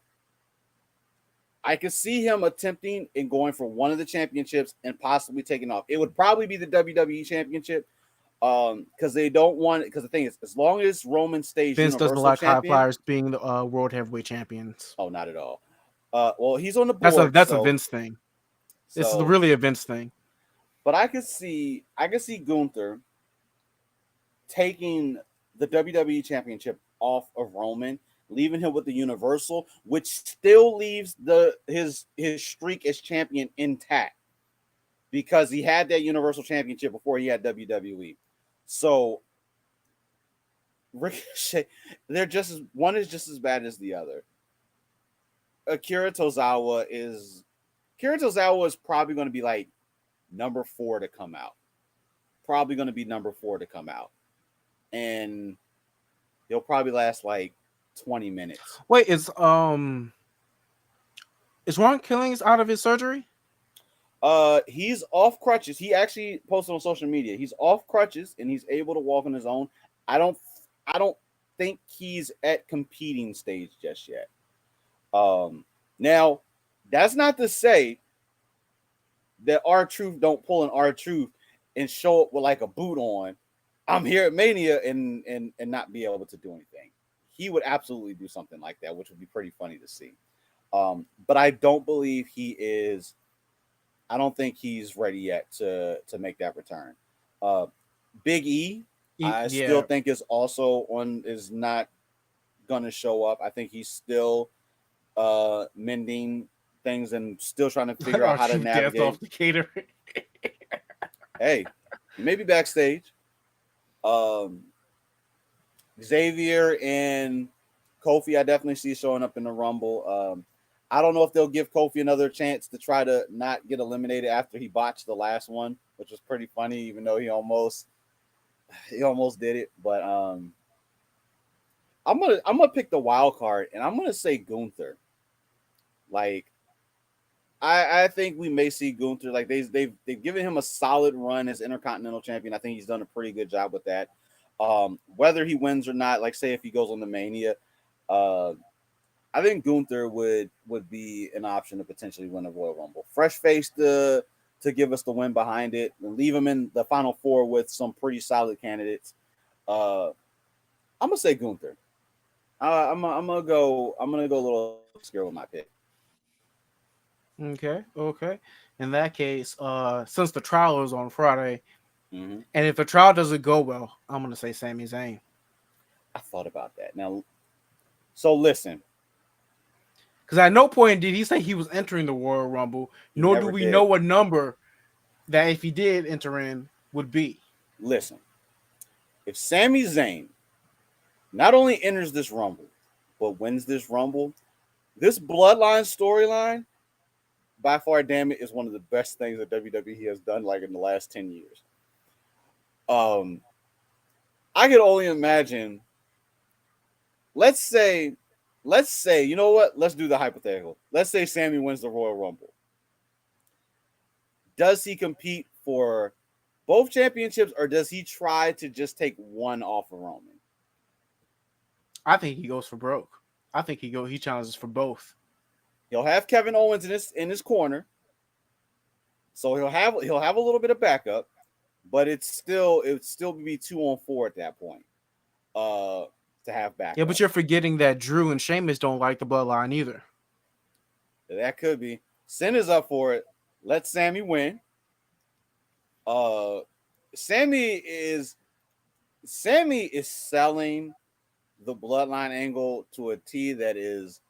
I could see him attempting and going for one of the championships and possibly taking off. It would probably be the WWE Championship, because they don't want it. Because the thing is, as long as Roman stays Vince Universal doesn't like champion, high flyers being the world heavyweight champions. Oh, not at all. Well, he's on the board. That's a Vince thing. This is really a Vince thing. But I could see Gunther taking the WWE Championship off of Roman, leaving him with the Universal, which still leaves his streak as champion intact because he had that Universal Championship before he had WWE. So Ricochet, one is just as bad as the other. Akira Tozawa is probably going to be like number 4 to come out. And he'll probably last like 20 minutes. Wait, is Ron Killings out of his surgery? He's off crutches. He actually posted on social media. He's off crutches and he's able to walk on his own. I don't think he's at competing stage just yet. Now that's not to say that R-Truth don't pull an R-Truth and show up with like a boot on. I'm here at Mania and not be able to do anything. He would absolutely do something like that, which would be pretty funny to see. But I don't believe he is. I don't think he's ready yet to make that return. Big E, I still think is not going to show up. I think he's still mending things and still trying to figure out how to navigate. Off the catering. Hey, maybe backstage. Xavier and Kofi, I definitely see showing up in the Rumble. I don't know if they'll give Kofi another chance to try to not get eliminated after he botched the last one, which was pretty funny, even though he almost did it. But I'm gonna pick the wild card, and I'm gonna say Gunther. Like, I think we may see Gunther. Like they've given him a solid run as Intercontinental Champion. I think he's done a pretty good job with that. Whether he wins or not, like say if he goes on the Mania, I think Gunther would be an option to potentially win a Royal Rumble. Fresh face to give us the win behind it, and leave him in the Final Four with some pretty solid candidates. I'm gonna say Gunther. I'm gonna go a little obscure with my pick. Okay. In that case, since the trial is on Friday, and if the trial doesn't go well, I'm gonna say Sami Zayn. I thought about that. Now, so listen. Because at no point did he say he was entering the Royal Rumble, nor do we know what number that if he did enter in would be. Listen, if Sami Zayn not only enters this Rumble, but wins this Rumble, this Bloodline storyline, by far, damn it, is one of the best things that WWE has done like in the last 10 years. I could only imagine, let's say, you know what? Let's do the hypothetical. Let's say Sami wins the Royal Rumble. Does he compete for both championships, or does he try to just take one off of Roman? I think he goes for broke. I think he challenges for both. He'll have Kevin Owens in his corner, so he'll have a little bit of backup, but it would still be 2-on-4 at that point. To have backup. Yeah, but you're forgetting that Drew and Sheamus don't like the Bloodline either. That could be. Sin is up for it. Let Sami win. Sami is Sammy is selling the bloodline angle to a T that is.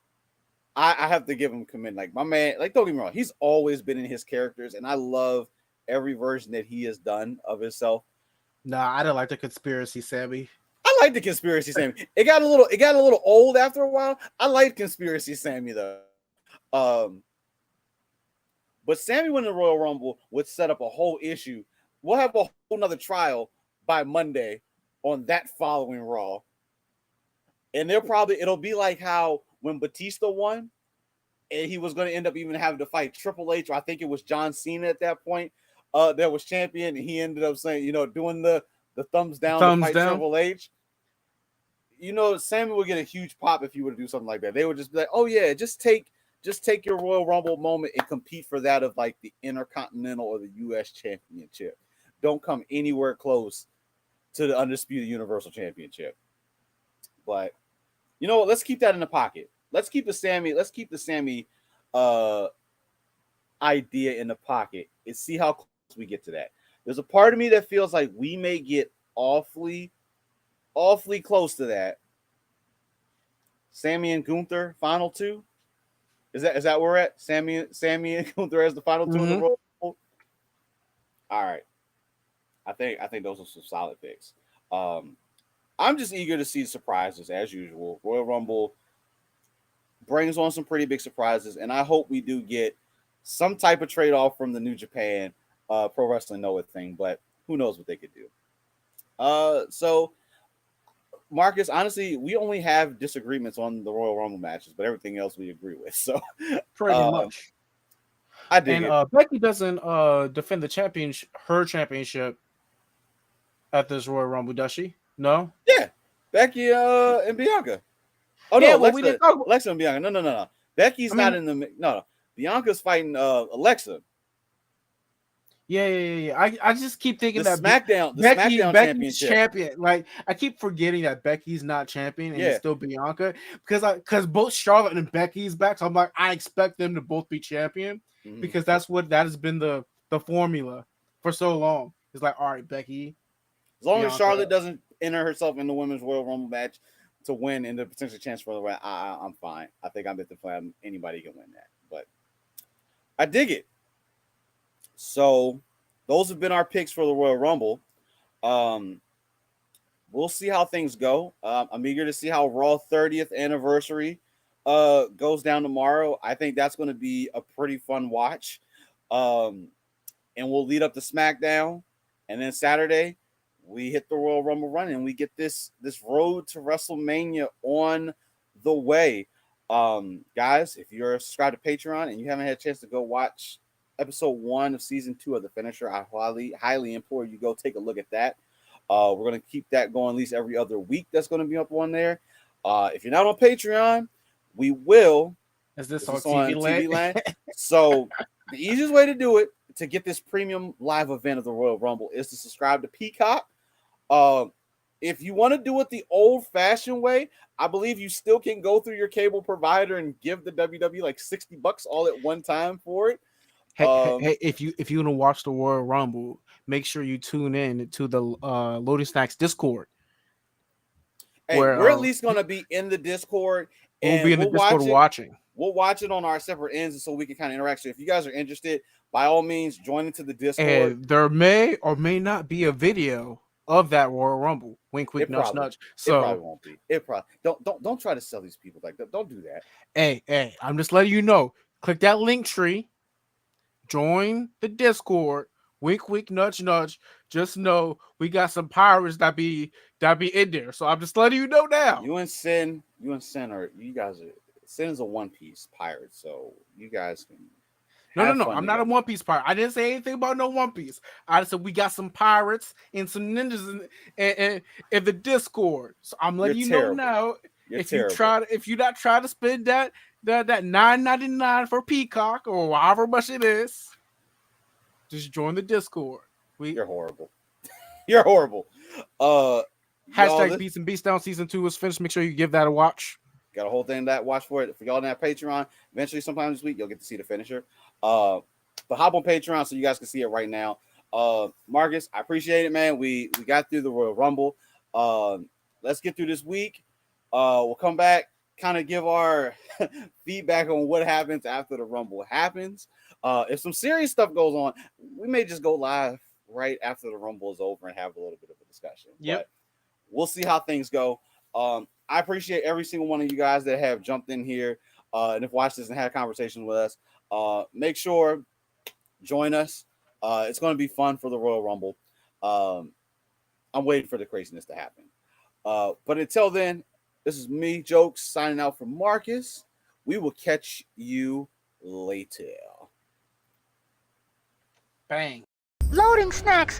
I have to give him commit. Like my man, like don't get me wrong, he's always been in his characters, and I love every version that he has done of himself. Nah, I don't like the conspiracy, Sammy. I like the conspiracy Sammy. It got a little old after a while. I like conspiracy Sammy though. But Sammy winning the Royal Rumble would set up a whole issue. We'll have a whole nother trial by Monday on that following Raw. And it'll be like how when Batista won, and he was going to end up even having to fight Triple H, or I think it was John Cena at that point, that was champion, and he ended up saying, doing the thumbs down to fight Triple H. Sammy would get a huge pop if you were to do something like that. They would just be like, oh yeah, just take your Royal Rumble moment and compete for that of like the Intercontinental or the US Championship. Don't come anywhere close to the Undisputed Universal Championship. But you know what? Let's keep that in the pocket. Let's keep the Sammy idea in the pocket and see how close we get to that. There's a part of me that feels like we may get awfully close to that. Sammy and Gunther final two. Is that where we're at? Sammy and Gunther as the final two in the Royal Rumble. All right. I think those are some solid picks. I'm just eager to see surprises as usual. Royal Rumble brings on some pretty big surprises, and I hope we do get some type of trade-off from the New Japan Pro Wrestling Noah thing, but who knows what they could do. So Marcus, honestly, we only have disagreements on the Royal Rumble matches, but everything else we agree with. So pretty much. I dig it. Becky doesn't defend the her championship at this Royal Rumble, does she? No. Yeah, Becky and Bianca. Oh yeah, no, Alexa and Bianca. No. Becky's not in the no. Bianca's fighting Alexa. Yeah. I just keep thinking that SmackDown Becky's champion. Like I keep forgetting that Becky's not champion and it's still Bianca because both Charlotte and Becky's back. So I'm like, I expect them to both be champion because that has been the formula for so long. It's like, all right, Becky. As long as Charlotte doesn't enter herself in the Women's Royal Rumble match to win and the potential chance for the win, I'm fine. I think I'm at the plan. Anybody can win that, but I dig it. So those have been our picks for the Royal Rumble. We'll see how things go. I'm eager to see how Raw 30th anniversary goes down tomorrow. I think that's going to be a pretty fun watch. And we'll lead up to SmackDown, and then Saturday we hit the Royal Rumble run and we get this road to WrestleMania on the way. Guys, if you're subscribed to Patreon and you haven't had a chance to go watch episode 1 of season 2 of The Finisher, I highly implore you go take a look at that. We're going to keep that going at least every other week. That's going to be up on there. If you're not on Patreon, we will. Is this on TV Land? So the easiest way to do it to get this premium live event of the Royal Rumble is to subscribe to Peacock. If you want to do it the old-fashioned way, I believe you still can go through your cable provider and give the WWE like $60 all at one time for it. Hey, if you want to watch the Royal Rumble, make sure you tune in to the Loading Stacks Discord. Hey, we're at least going to be in the Discord. We'll be in the Discord watching. We'll watch it on our separate ends so we can kind of interact. So if you guys are interested, by all means, join into the Discord. And there may or may not be a video of that Royal Rumble. Wink, wink, nudge, nudge. So it probably won't be. It probably don't try to sell these people like that. Don't do that. Hey, I'm just letting you know. Click that link tree. Join the Discord. Wink, wink, nudge, nudge. Just know we got some pirates that be in there. So I'm just letting you know now. You and Sin are you guys are Sin is a One Piece pirate, so you guys can. No. I'm not a One Piece pirate. I didn't say anything about no One Piece. I just said we got some pirates and some ninjas in the Discord. So I'm letting you know now. If you're not trying to spend that $9.99 for Peacock or however much it is, just join the Discord. You're horrible. You're horrible. Hashtag Beats and Beats Down season 2 is finished. Make sure you give that a watch. Got a whole thing that watch for it. For y'all that Patreon, eventually sometime this week you'll get to see the finisher. But hop on Patreon so you guys can see it right now. Marcus, I appreciate it, man. We got through the Royal Rumble. Let's get through this week. We'll come back, kind of give our feedback on what happens after the Rumble happens. If some serious stuff goes on, we may just go live right after the Rumble is over and have a little bit of a discussion. Yep. But we'll see how things go. I appreciate every single one of you guys that have jumped in here and have watched this and had a conversation with us. Make sure join us. It's going to be fun for the Royal Rumble. I'm waiting for the craziness to happen. But until then, this is me, Jokes, signing out for Marcus. We will catch you later. Bang. Loading snacks.